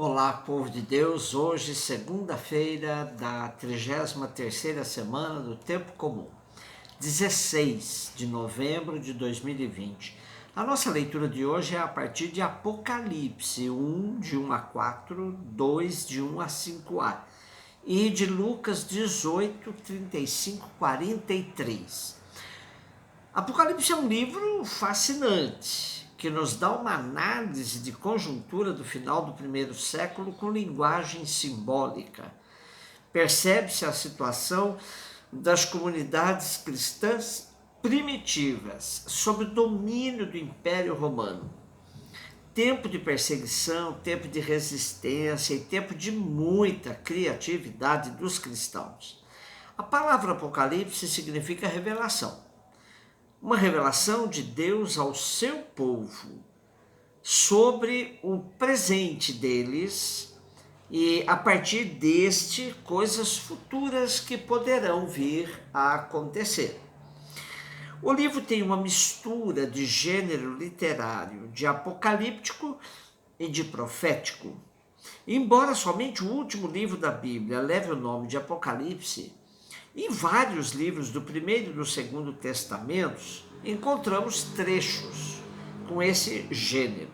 Olá, povo de Deus. Hoje, segunda-feira da 33ª semana do Tempo Comum, 16 de novembro de 2020. A nossa leitura de hoje é a partir de Apocalipse 1, de 1 a 4, 2, de 1 a 5a, e de Lucas 18, 35, 43. Apocalipse é um livro fascinante, que nos dá uma análise de conjuntura do final do primeiro século com linguagem simbólica. Percebe-se a situação das comunidades cristãs primitivas, sob o domínio do Império Romano. Tempo de perseguição, tempo de resistência e tempo de muita criatividade dos cristãos. A palavra Apocalipse significa revelação. Uma revelação de Deus ao seu povo sobre o presente deles e, a partir deste, coisas futuras que poderão vir a acontecer. O livro tem uma mistura de gênero literário, de apocalíptico e de profético. Embora somente o último livro da Bíblia leve o nome de Apocalipse, em vários livros do Primeiro e do Segundo Testamentos, encontramos trechos com esse gênero.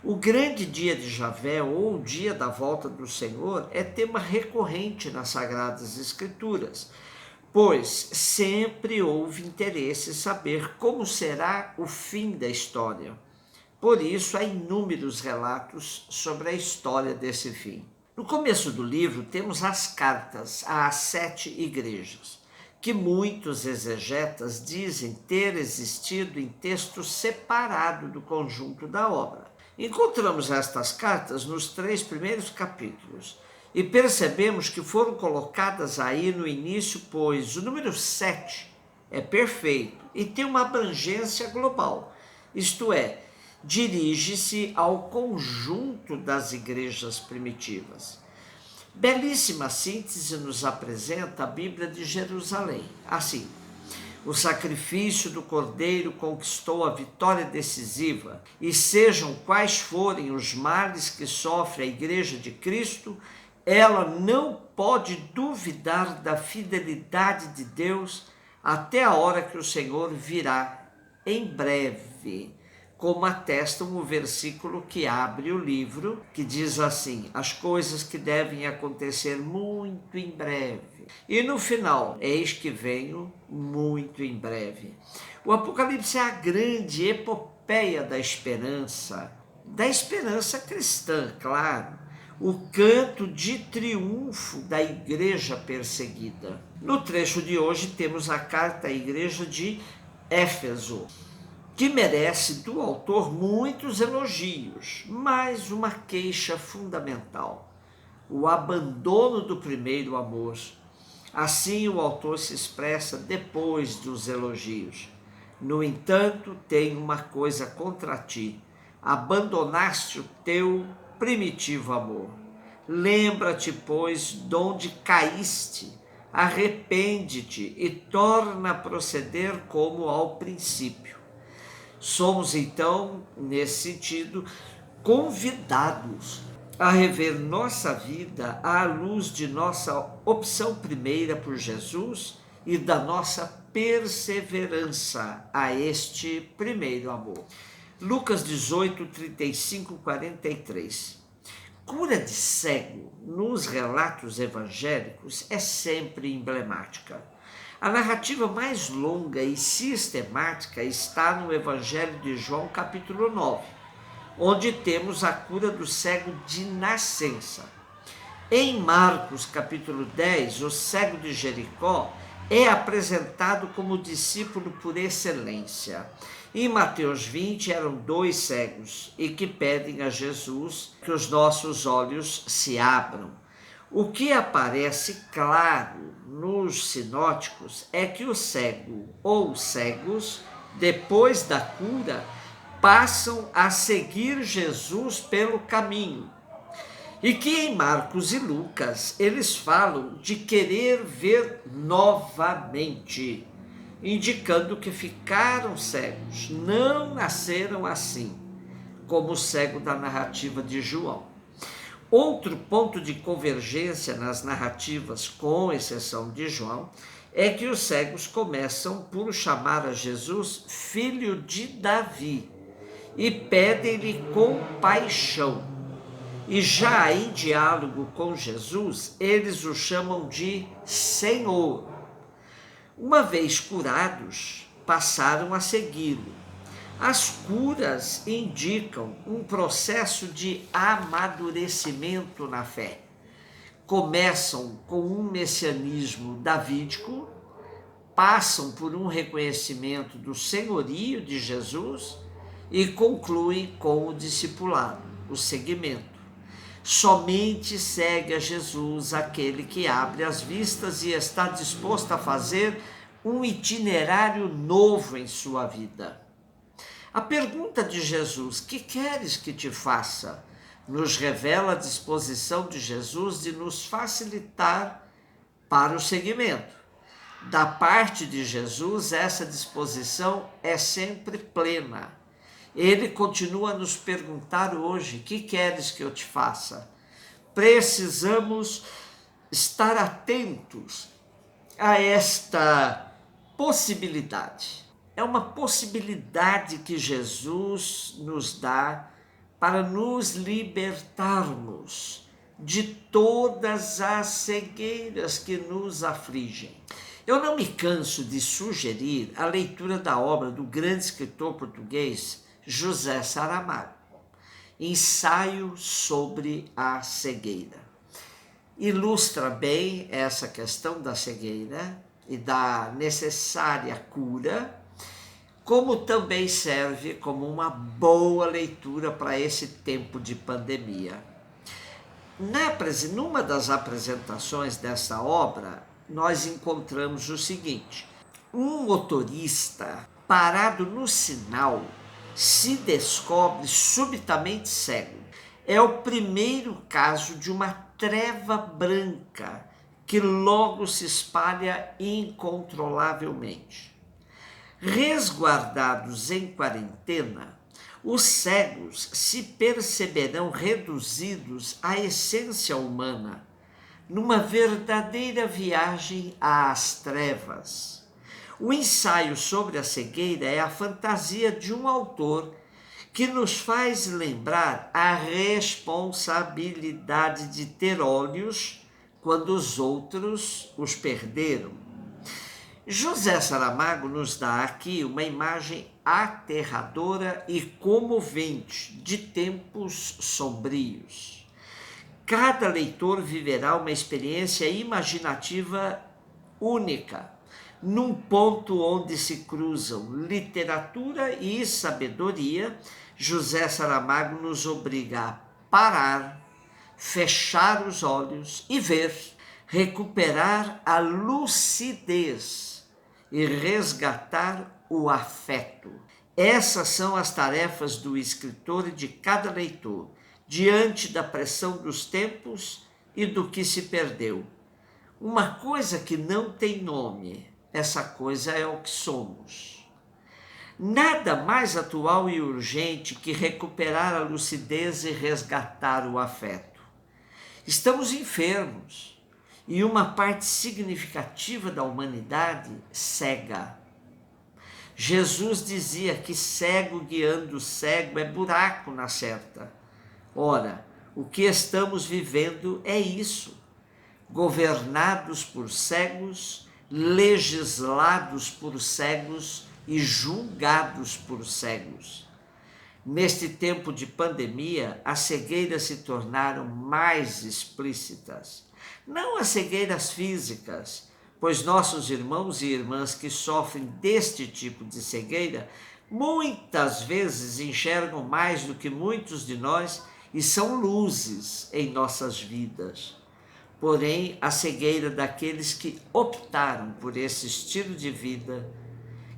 O grande dia de Javé, ou o dia da volta do Senhor, é tema recorrente nas Sagradas Escrituras, pois sempre houve interesse em saber como será o fim da história. Por isso, há inúmeros relatos sobre a história desse fim. No começo do livro, temos as cartas às 7 igrejas, que muitos exegetas dizem ter existido em texto separado do conjunto da obra. Encontramos estas cartas nos 3 primeiros capítulos e percebemos que foram colocadas aí no início, pois o número 7 é perfeito e tem uma abrangência global, isto é, dirige-se ao conjunto das igrejas primitivas. Belíssima síntese nos apresenta a Bíblia de Jerusalém. Assim, o sacrifício do Cordeiro conquistou a vitória decisiva, e sejam quais forem os males que sofre a Igreja de Cristo, ela não pode duvidar da fidelidade de Deus até a hora que o Senhor virá em breve, como atestam o versículo que abre o livro, que diz assim: as coisas que devem acontecer muito em breve. E no final, eis que venho muito em breve. O Apocalipse é a grande epopeia da esperança cristã, claro, o canto de triunfo da igreja perseguida. No trecho de hoje temos a carta à igreja de Éfeso, que merece do autor muitos elogios, mas uma queixa fundamental: o abandono do primeiro amor. Assim o autor se expressa depois dos elogios. No entanto, tenho uma coisa contra ti: abandonaste o teu primitivo amor. Lembra-te, pois, de onde caíste, arrepende-te e torna a proceder como ao princípio. Somos, então, nesse sentido, convidados a rever nossa vida à luz de nossa opção primeira por Jesus e da nossa perseverança a este primeiro amor. Lucas 18, 35, 43. Cura de cego nos relatos evangélicos é sempre emblemática. A narrativa mais longa e sistemática está no Evangelho de João, capítulo 9, onde temos a cura do cego de nascença. Em Marcos, capítulo 10, o cego de Jericó é apresentado como discípulo por excelência. Em Mateus 20, eram 2 cegos e que pedem a Jesus que os nossos olhos se abram. O que aparece claro nos sinóticos é que o cego ou cegos, depois da cura, passam a seguir Jesus pelo caminho. E que em Marcos e Lucas eles falam de querer ver novamente, indicando que ficaram cegos, não nasceram assim, como o cego da narrativa de João. Outro ponto de convergência nas narrativas, com exceção de João, é que os cegos começam por chamar a Jesus filho de Davi e pedem-lhe compaixão. E já em diálogo com Jesus, eles o chamam de Senhor. Uma vez curados, passaram a segui-lo. As curas indicam um processo de amadurecimento na fé. Começam com um messianismo davídico, passam por um reconhecimento do senhorio de Jesus e concluem com o discipulado, o seguimento. Somente segue a Jesus aquele que abre as vistas e está disposto a fazer um itinerário novo em sua vida. A pergunta de Jesus, que queres que te faça? Nos revela a disposição de Jesus de nos facilitar para o seguimento. Da parte de Jesus, essa disposição é sempre plena. Ele continua a nos perguntar hoje, que queres que eu te faça? Precisamos estar atentos a esta possibilidade. É uma possibilidade que Jesus nos dá para nos libertarmos de todas as cegueiras que nos afligem. Eu não me canso de sugerir a leitura da obra do grande escritor português José Saramago, Ensaio sobre a Cegueira. Ilustra bem essa questão da cegueira e da necessária cura, como também serve como uma boa leitura para esse tempo de pandemia. Numa das apresentações dessa obra, nós encontramos o seguinte: um motorista parado no sinal se descobre subitamente cego. É o primeiro caso de uma treva branca que logo se espalha incontrolavelmente. Resguardados em quarentena, os cegos se perceberão reduzidos à essência humana, numa verdadeira viagem às trevas. O ensaio sobre a cegueira é a fantasia de um autor que nos faz lembrar a responsabilidade de ter olhos quando os outros os perderam. José Saramago nos dá aqui uma imagem aterradora e comovente de tempos sombrios. Cada leitor viverá uma experiência imaginativa única, num ponto onde se cruzam literatura e sabedoria. José Saramago nos obriga a parar, fechar os olhos e ver, recuperar a lucidez e resgatar o afeto. Essas são as tarefas do escritor e de cada leitor, diante da pressão dos tempos e do que se perdeu. Uma coisa que não tem nome, essa coisa é o que somos. Nada mais atual e urgente que recuperar a lucidez e resgatar o afeto. Estamos enfermos e uma parte significativa da humanidade cega. Jesus dizia que cego guiando cego é buraco na certa. Ora, o que estamos vivendo é isso. Governados por cegos, legislados por cegos e julgados por cegos. Neste tempo de pandemia, as cegueiras se tornaram mais explícitas. Não as cegueiras físicas, pois nossos irmãos e irmãs que sofrem deste tipo de cegueira muitas vezes enxergam mais do que muitos de nós e são luzes em nossas vidas. Porém, a cegueira daqueles que optaram por esse estilo de vida,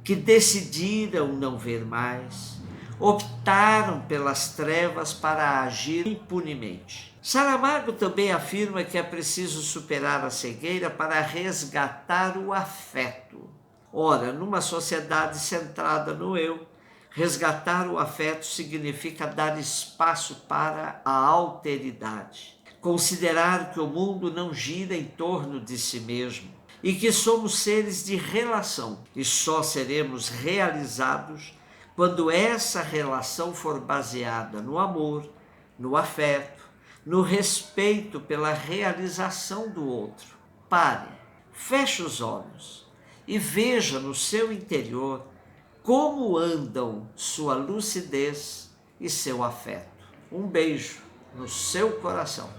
que decidiram não ver mais, optaram pelas trevas para agir impunemente. Saramago também afirma que é preciso superar a cegueira para resgatar o afeto. Ora, numa sociedade centrada no eu, resgatar o afeto significa dar espaço para a alteridade. considerar que o mundo não gira em torno de si mesmo e que somos seres de relação e só seremos realizados quando essa relação for baseada no amor, no afeto, no respeito pela realização do outro. Pare, feche os olhos e veja no seu interior como andam sua lucidez e seu afeto. Um beijo no seu coração.